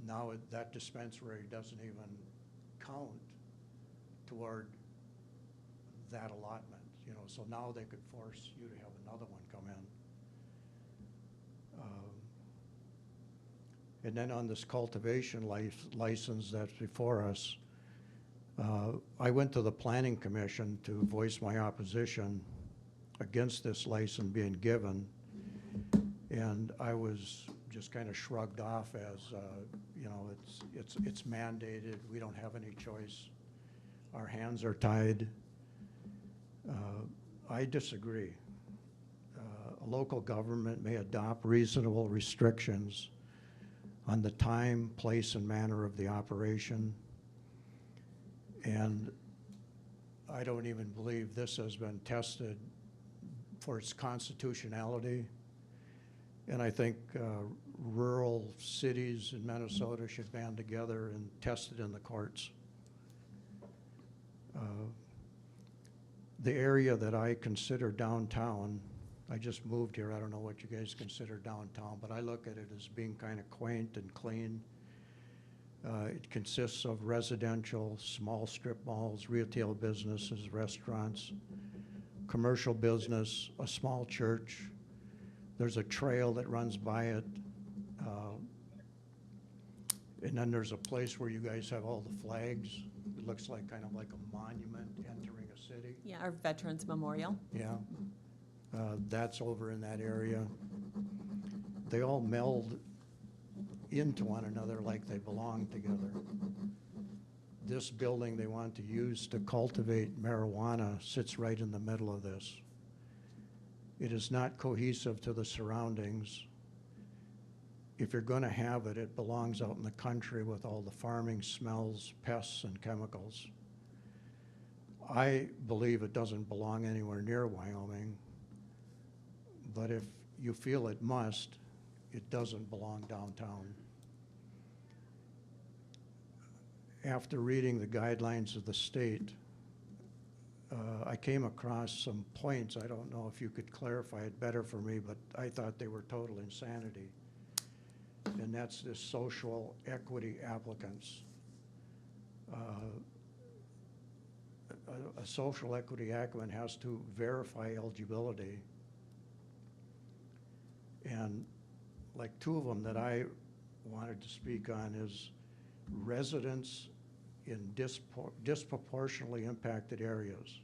now that dispensary doesn't even count toward that allotment, you know, so now they could force you to have another one come in. And then on this cultivation license that's before us, I went to the Planning Commission to voice my opposition against this license being given, and I was just kind of shrugged off as, you know, it's mandated. We don't have any choice. Our hands are tied. I disagree. A local government may adopt reasonable restrictions on the time, place, and manner of the operation. And I don't even believe this has been tested for its constitutionality. And I think rural cities in Minnesota should band together and test it in the courts. The area that I consider downtown, I just moved here, I don't know what you guys consider downtown, but I look at it as being kind of quaint and clean. It consists of residential, small strip malls, retail businesses, restaurants, commercial business, a small church. There's a trail that runs by it. And then there's a place where you guys have all the flags. It looks like kind of like a monument entering a city. Yeah, our Veterans Memorial. Yeah. That's over in that area. They all meld into one another like they belong together. This building they want to use to cultivate marijuana sits right in the middle of this. It is not cohesive to the surroundings. If you're going to have it, it belongs out in the country with all the farming smells, pests, and chemicals. I believe it doesn't belong anywhere near Wyoming, but if you feel it must, it doesn't belong downtown. After reading the guidelines of the state, I came across some points. I don't know if you could clarify it better for me, but I thought they were total insanity. And that's this social equity applicants. A social equity applicant has to verify eligibility. And like two of them that I wanted to speak on is residents in disproportionately impacted areas.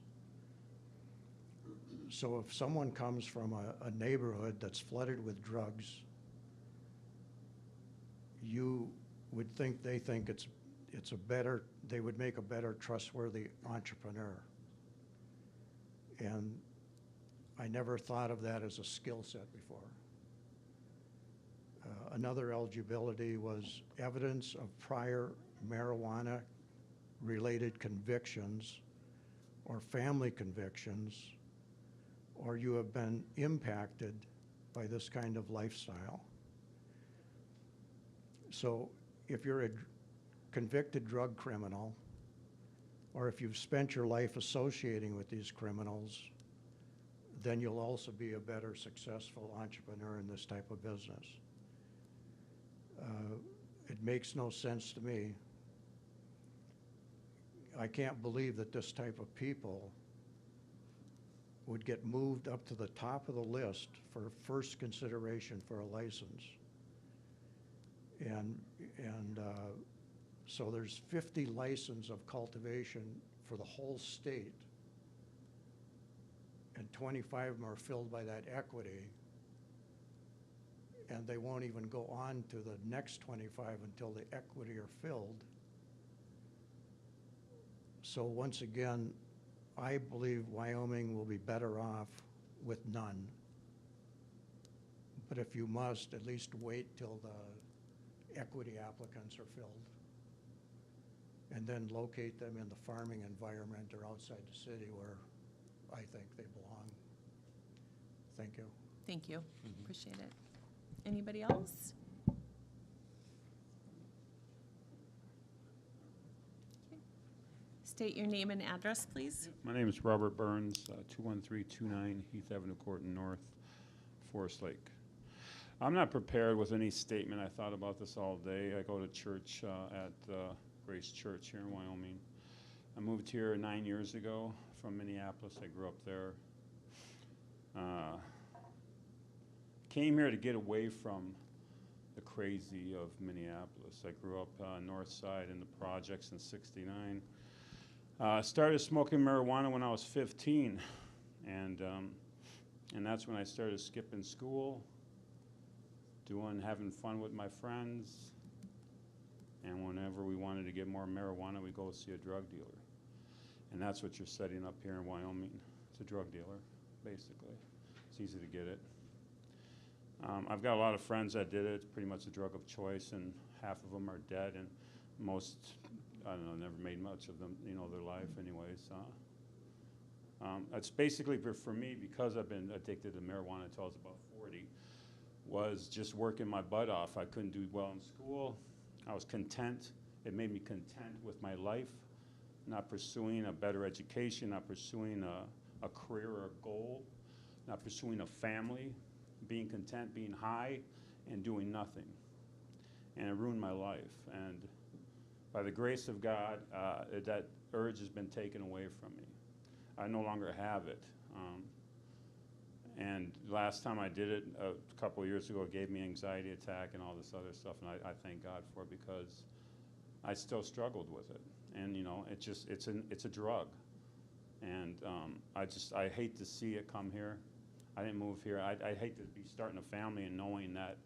So if someone comes from a neighborhood that's flooded with drugs, you would think they think it's a better, they would make a better trustworthy entrepreneur. And I never thought of that as a skill set before. Another eligibility was evidence of prior marijuana related convictions or family convictions, or you have been impacted by this kind of lifestyle. So if you're a convicted drug criminal, or if you've spent your life associating with these criminals, then you'll also be a better successful entrepreneur in this type of business. It makes no sense to me. I can't believe that this type of people would get moved up to the top of the list for first consideration for a license. And so there's 50 licenses of cultivation for the whole state, and 25 of them are filled by that equity, and they won't even go on to the next 25 until the equity are filled. So once again, I believe Wyoming will be better off with none. But if you must, at least wait till the equity applicants are filled, and then locate them in the farming environment or outside the city where I think they belong. Thank you. Thank you. Appreciate it. Anybody else? Okay. State your name and address, please. My name is Robert Burns, 21329 Heath Avenue, Corton North, Forest Lake. I'm not prepared with any statement. I thought about this all day. I go to church at Grace Church here in Wyoming. I moved here 9 years ago from Minneapolis. I grew up there. Came here to get away from the crazy of Minneapolis. I grew up north side in the projects in '69. Started smoking marijuana when I was 15, and that's when I started skipping school, having fun with my friends, and whenever we wanted to get more marijuana, we'd go see a drug dealer. And that's what you're setting up here in Wyoming. It's a drug dealer, basically. It's easy to get it. I've got a lot of friends that did it. It's pretty much a drug of choice, and half of them are dead, and most, I don't know, never made much of them, their life anyways. It's basically, for me, because I've been addicted to marijuana until I was about 40, was just working my butt off. I couldn't do well in school. I was content. It made me content with my life, not pursuing a better education, not pursuing a career or a goal, not pursuing a family, being content, being high, and doing nothing. And it ruined my life. And by the grace of God, that urge has been taken away from me. I no longer have it. And last time I did it, a couple of years ago, it gave me anxiety attack and all this other stuff, and I thank God for it, because I still struggled with it. And it's a drug. And I hate to see it come here. I didn't move here. I hate to be starting a family and knowing that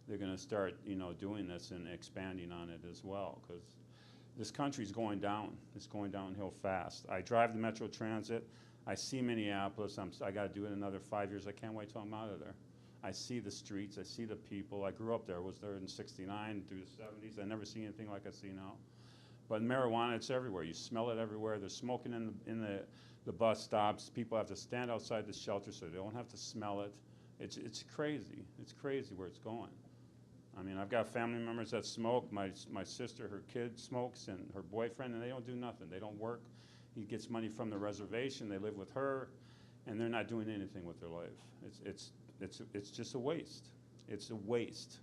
they're going to start, doing this and expanding on it as well, because this country's going down. It's going downhill fast. I drive the Metro Transit. I see Minneapolis. I got to do it another 5 years. I can't wait till I'm out of there. I see the streets. I see the people. I grew up there. I was there in '69 through the '70s. I never see anything like I see now. But marijuana, it's everywhere. You smell it everywhere. There's smoking in the bus stops. People have to stand outside the shelter so they don't have to smell it. It's crazy. It's crazy where it's going. I mean, I've got family members that smoke. My sister, her kid smokes, and her boyfriend, and they don't do nothing. They don't work. He gets money from the reservation. They live with her, and they're not doing anything with their life. It's just a waste. It's a waste.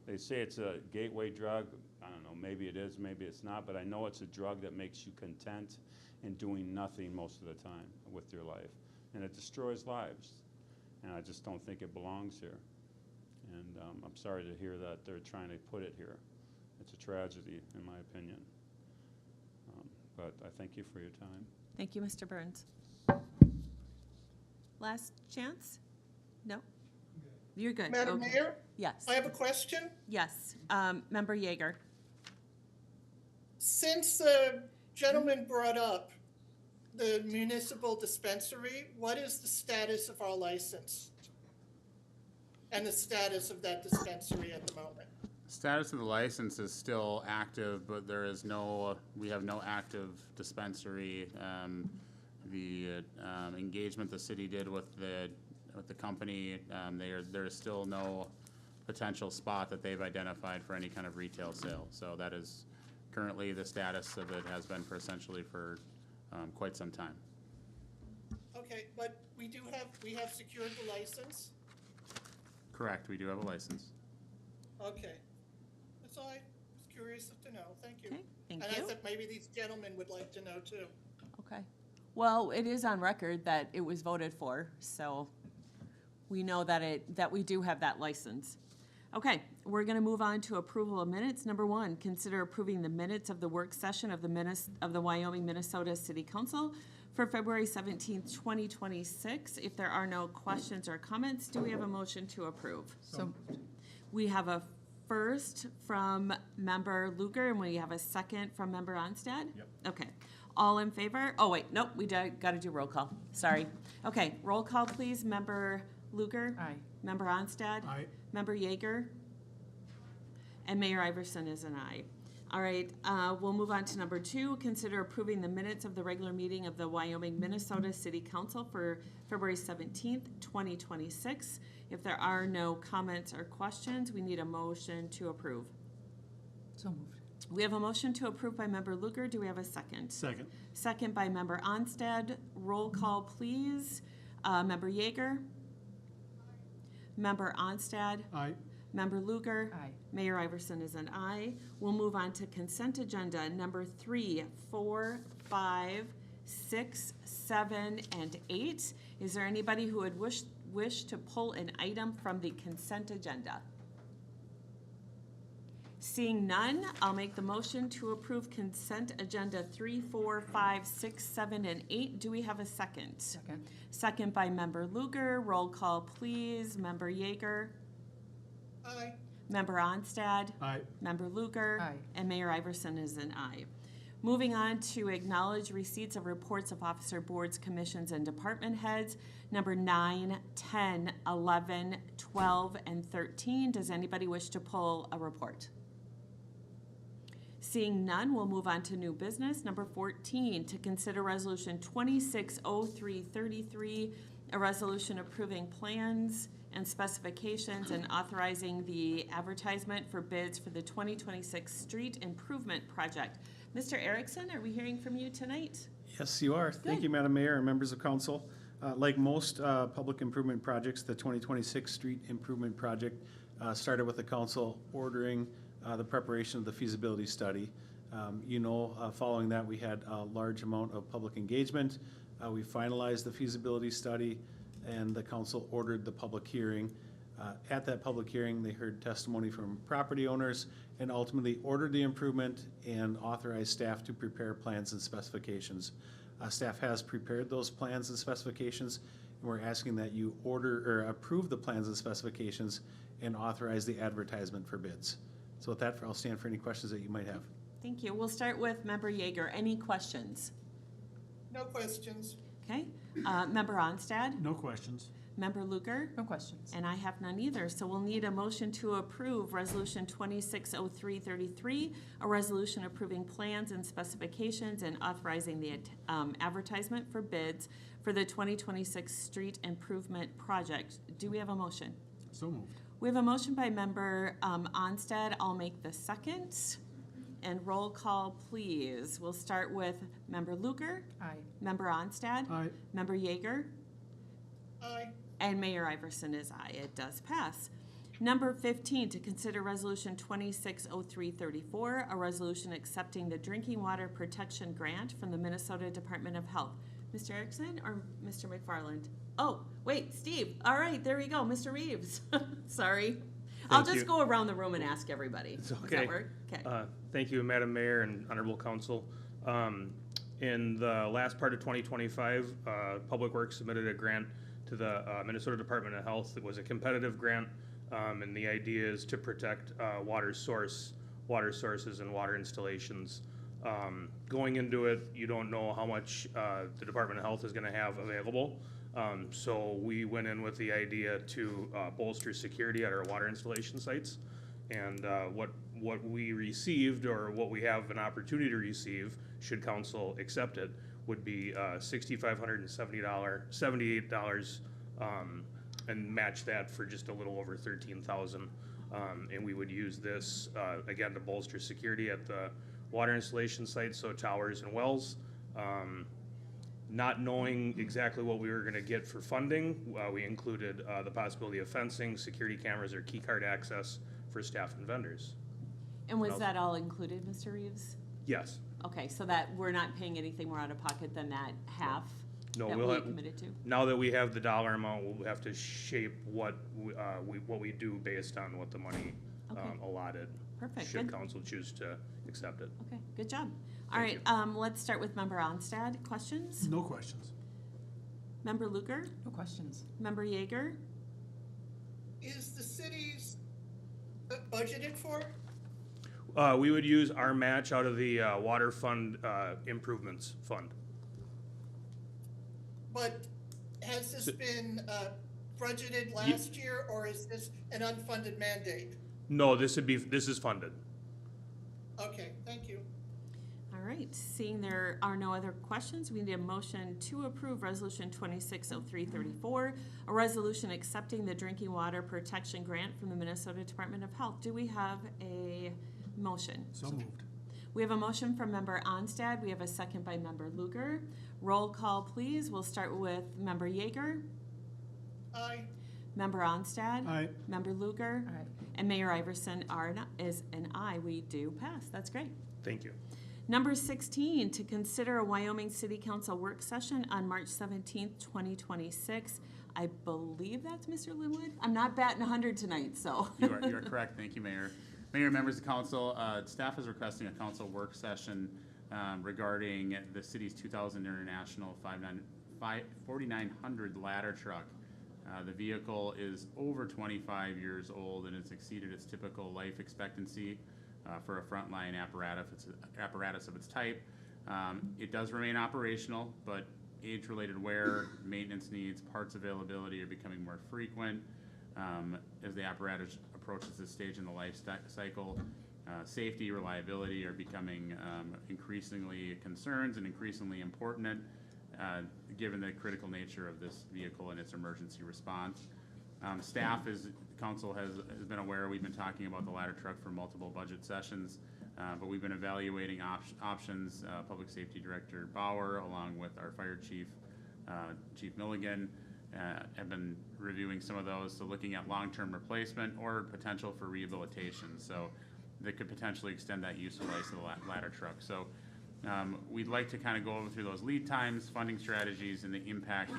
They say it's a gateway drug. I don't know, maybe it is, maybe it's not, but I know it's a drug that makes you content in doing nothing most of the time with your life. And it destroys lives. And I just don't think it belongs here. And I'm sorry to hear that they're trying to put it here. It's a tragedy, in my opinion. But I thank you for your time. Thank you, Mr. Burns. Last chance? No? You're good. Madam Okay. Mayor, Yes. I have a question. Yes. Member Yeager. Since the gentleman brought up the municipal dispensary, what is the status of our license? And the status of that dispensary at the moment? Status of the license is still active, but we have no active dispensary. The engagement the city did with the company, there is still no potential spot that they've identified for any kind of retail sale. So that is currently the status of it, has been essentially for quite some time. Okay, but we have secured the license? Correct, we do have a license. Okay. That's all I was curious to know. Thank you. Okay, thank And I you. thought maybe these gentlemen would like to know too. Okay. Well, it is on record that it was voted for, so we know that we do have that license. Okay, we're going to move on to approval of minutes. Number one, consider approving the minutes of the work session of the Wyoming, Minnesota City Council for February 17th, 2026. If there are no questions or comments, do we have a motion to approve? So, We have a first from Member Luger, and we have a second from Member Onstad? Yep. Okay. All in favor? Oh, wait, nope, we got to do roll call. Sorry. Okay, roll call, please. Member Luger? aye. Member Onstad? Aye. Member Yeager? And Mayor Iverson is an aye. All right, we'll move on to number two. Consider approving the minutes of the regular meeting of the Wyoming, Minnesota City Council for February 17th, 2026. If there are no comments or questions, we need a motion to approve. So moved. We have a motion to approve by Member Luger. Do we have a second? Second. Second by Member Onstad. Roll call, please. Member Yeager? Member Onstad? Aye. Member Luger? Aye. Mayor Iverson is an aye. We'll move on to consent agenda number 3, 4, 5, 6, 7, and 8. Is there anybody who would wish to pull an item from the consent agenda? Seeing none, I'll make the motion to approve consent agenda 3, 4, 5, 6, 7, and 8. Do we have a second? Second. Second by Member Luger. Roll call, please. Member Yeager. Aye. Member Onstad. Aye. Member Luger. Aye. And Mayor Iverson is an aye. Moving on to acknowledge receipts of reports of officer boards, commissions, and department heads. Number 9, 10, 11, 12, and 13. Does anybody wish to pull a report? Seeing none, we'll move on to new business. Number 14, to consider resolution 260333, a resolution approving plans and specifications and authorizing the advertisement for bids for the 2026 street improvement project. Mr. Erickson, are we hearing from you tonight? Yes, you are. Thank you, Madam Mayor and members of council. Like most public improvement projects, the 2026 street improvement project started with the council ordering the preparation of the feasibility study. Following that, we had a large amount of public engagement. We finalized the feasibility study, and the council ordered the public hearing. At that public hearing, they heard testimony from property owners and ultimately ordered the improvement and authorized staff to prepare plans and specifications. Staff has prepared those plans and specifications, and we're asking that you order or approve the plans and specifications and authorize the advertisement for bids. So with that, I'll stand for any questions that you might have. Thank you. We'll start with Member Yeager. Any questions? No questions. Okay. Member Onstad? No questions. Member Luger? No questions. And I have none either, so we'll need a motion to approve Resolution 260333, a resolution approving plans and specifications and authorizing the advertisement for bids for the 2026 street improvement project. Do we have a motion? So moved. We have a motion by Member Onstad. I'll make the second. And roll call, please. We'll start with Member Luger, Aye. Member Onstad, Aye. Member Yeager, Aye. and Mayor Iverson is aye. It does pass. Number 15, to consider Resolution 260334, a resolution accepting the Drinking Water Protection Grant from the Minnesota Department of Health. Mr. Erickson or Mr. McFarland? Oh, wait, Steve. All right, there we go. Mr. Reeves. Sorry. I'll Thank just you. go around the room and ask everybody. Does okay. that work? Okay. Thank you, Madam Mayor and Honorable Council. In the last part of 2025, Public Works submitted a grant to the Minnesota Department of Health. It was a competitive grant, and the idea is to protect water sources and water installations. Going into it, you don't know how much the Department of Health is going to have available. So we went in with the idea to bolster security at our water installation sites. And what we received, or what we have an opportunity to receive, should council accept it, would be $6,578, and match that for just a little over $13,000. And we would use this again to bolster security at the water installation sites, so towers and wells. Not knowing exactly what we were going to get for funding, we included the possibility of fencing, security cameras, or key card access for staff and vendors. And was that all included, Mr. Reeves? Yes. Okay, so that we're not paying anything more out of pocket than that half No, that we'll we have, committed to? now that we have the dollar amount, we'll have to shape what we do based on what the money Okay. allotted. Perfect, Should good. council choose to accept it. Okay, good job. All right, let's start with Member Onstad. Questions? No questions. Member Luger? No questions. Member Yeager? Is the city's budgeted for? We would use our match out of the water fund improvements fund. But has this been budgeted last year, or is this an unfunded mandate? No, this is funded. Okay, thank you. All right, seeing there are no other questions, we need a motion to approve Resolution 260334, a resolution accepting the Drinking Water Protection Grant from the Minnesota Department of Health. Do we have a motion? So moved. We have a motion from Member Onstad. We have a second by Member Luger. Roll call, please. We'll start with Member Yeager, Aye. Member Onstad, Aye. Member Luger, Aye. and Mayor Iverson is an aye. We do pass. That's great. Thank you. Number 16, to consider a Wyoming City Council work session on March 17th, 2026. I believe that's Mr. Linwood. I'm not batting 100 tonight, so. You are correct. Thank you, Mayor. Mayor, members of council, staff is requesting a council work session regarding the city's 2000 International 4900 ladder truck. The vehicle is over 25 years old and it's exceeded its typical life expectancy for a frontline apparatus of its type. It does remain operational, but age-related wear, maintenance needs, parts availability are becoming more frequent as the apparatus approaches this stage in the life cycle. Safety, reliability are becoming increasingly concerns and increasingly important given the critical nature of this vehicle and its emergency response. Council has been aware, we've been talking about the ladder truck for multiple budget sessions, but we've been evaluating options. Public Safety Director Bauer, along with our Fire Chief, Chief Milligan, have been reviewing some of those, so looking at long-term replacement or potential for rehabilitation. So they could potentially extend that useful life of the ladder truck. So we'd like to kind of go over through those lead times, funding strategies, and the impact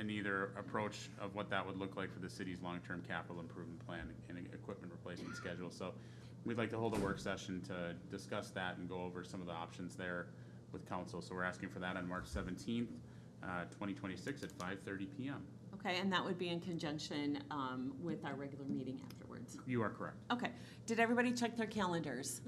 either approach of what that would look like for the city's long-term capital improvement plan and equipment replacement schedule. So we'd like to hold a work session to discuss that and go over some of the options there with council. So we're asking for that on March 17th, 2026 at 5:30 p.m. Okay, and that would be in conjunction with our regular meeting afterwards. You are correct. Okay, did everybody check their calendars?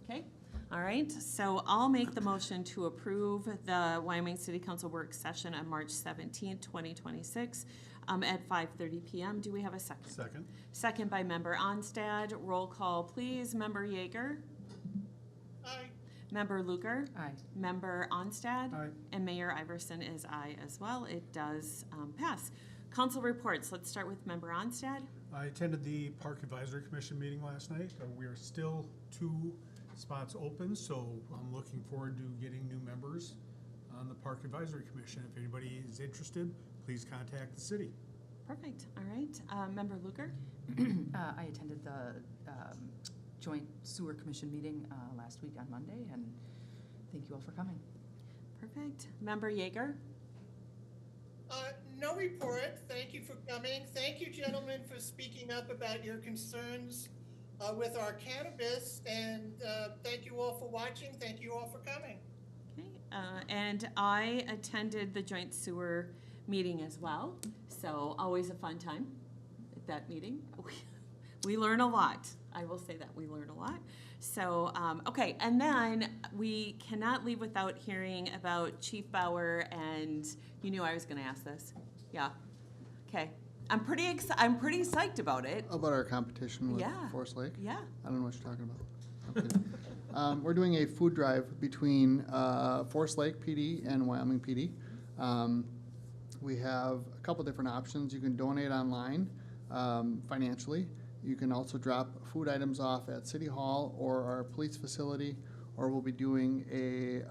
Okay, all right, so I'll make the motion to approve the Wyoming City Council work session on March 17th, 2026 at 5:30 p.m. Do we have a second? Second. Second by Member Onstad. Roll call, please. Member Yeager? Aye. Member Luker? Aye. Member Onstad? Aye. And Mayor Iverson is aye as well. It does pass. Council reports. Let's start with Member Onstad. I attended the Park Advisory Commission meeting last night. We are still 2 spots open, so I'm looking forward to getting new members on the Park Advisory Commission. If anybody is interested, please contact the city. Perfect. All right. Member Luker? I attended the Joint Sewer Commission meeting last week on Monday, and thank you all for coming. Perfect. Member Yeager? No report. Thank you for coming. Thank you, gentlemen, for speaking up about your concerns with our cannabis, and thank you all for watching. Thank you all for coming. Okay. And I attended the joint sewer meeting as well, so always a fun time at that meeting. We learn a lot. I will say that we learn a lot. So, okay, and then we cannot leave without hearing about Chief Bauer, and you knew I was going to ask this. Yeah. Okay. I'm pretty psyched about it. About our competition with Yeah. Forest Lake? Yeah. I don't know what you're talking about. Okay. We're doing a food drive between Forest Lake PD and Wyoming PD. We have a couple different options. You can donate online financially. You can also drop food items off at City Hall or our police facility, or we'll be doing a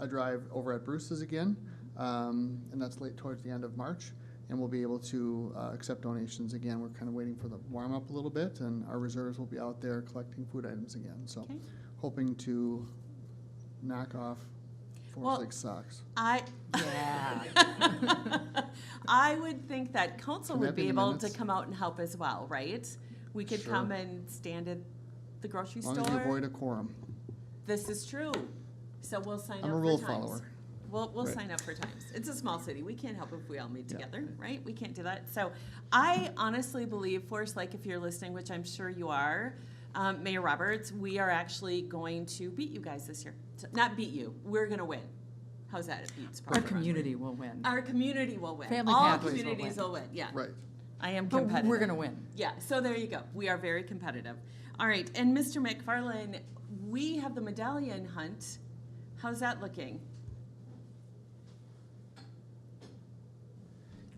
drive over at Bruce's again, and that's late towards the end of March. And we'll be able to accept donations again. We're kind of waiting for the warm up a little bit, and our reserves will be out there collecting food items again. So, Okay. hoping to knock off Forest Lake socks. Yeah. I would think that council Can would that be be in able to minutes? come out and help as well, right? We could Sure. come and stand at the grocery As long store. as you avoid a quorum. This is true. So we'll sign up I'm for a rule times. follower. We'll Right. sign up for times. It's a small city. We can't help if we all meet Yeah. together, right? We can't do that. So I honestly believe, Forest Lake, if you're listening, which I'm sure you are, Mayor Roberts, we are actually going to beat you guys this year. So, not beat you. We're going to win. How's that? It beats Our community will win. Our community will win. Family All Pathways will communities win. will win. Yeah. Right. I am But competitive. we're gonna win. Yeah, so there you go. We are very competitive. All right, and Mr. McFarland, we have the medallion hunt. How's that looking?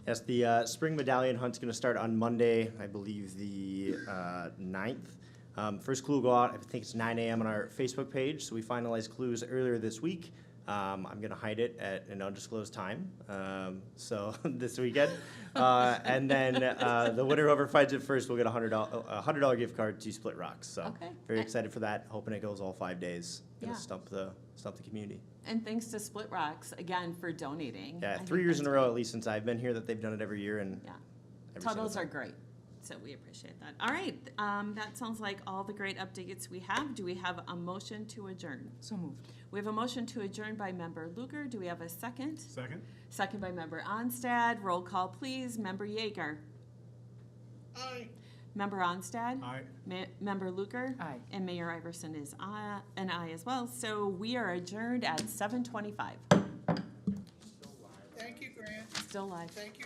Yes, the spring medallion hunt's going to start on Monday, I believe the 9th. First clue will go out, I think it's 9 a.m. on our Facebook page. So we finalized clues earlier this week. I'm gonna hide it at an undisclosed time, so this weekend. And then the winner whoever finds it first will get a $100 gift card to Split Rocks. So Okay. very excited for that. Hoping it goes all 5 days. Gonna Yeah. stump the community. And thanks to Split Rocks, again, for donating. Yeah, I think 3 years in a that's row great. at least since I've been here that they've done it every year, and Yeah. every single Tunnels time. are great, so we appreciate that. All right, that sounds like all the great updates we have. Do we have a motion to adjourn? So moved. We have a motion to adjourn by Member Luger. Do we have a second? Second? Second by Member Onstad. Roll call, please. Member Yeager. Aye. Member Onstad. Aye. Member Luker. Aye. And Mayor Iverson is an aye as well. So we are adjourned at 7:25. Thank you, Grant. Still live. Thank you.